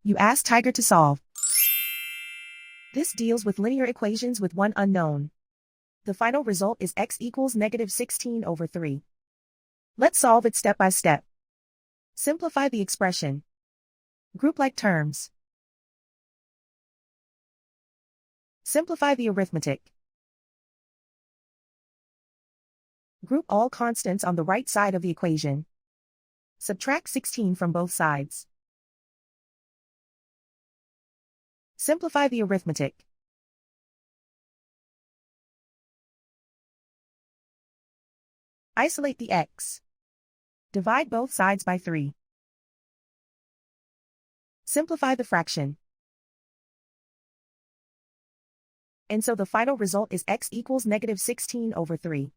You ask Tiger to solve. This deals with linear equations with one unknown. The final result is x equals -16/3. Let's solve it step by step. Simplify the expression. Group like terms. Simplify the arithmetic. Group all constants on the right side of the equation. Subtract 16 from both sides. Simplify the arithmetic. Isolate the x. Divide both sides by 3. Simplify the fraction. And so the final result is x equals -16/3.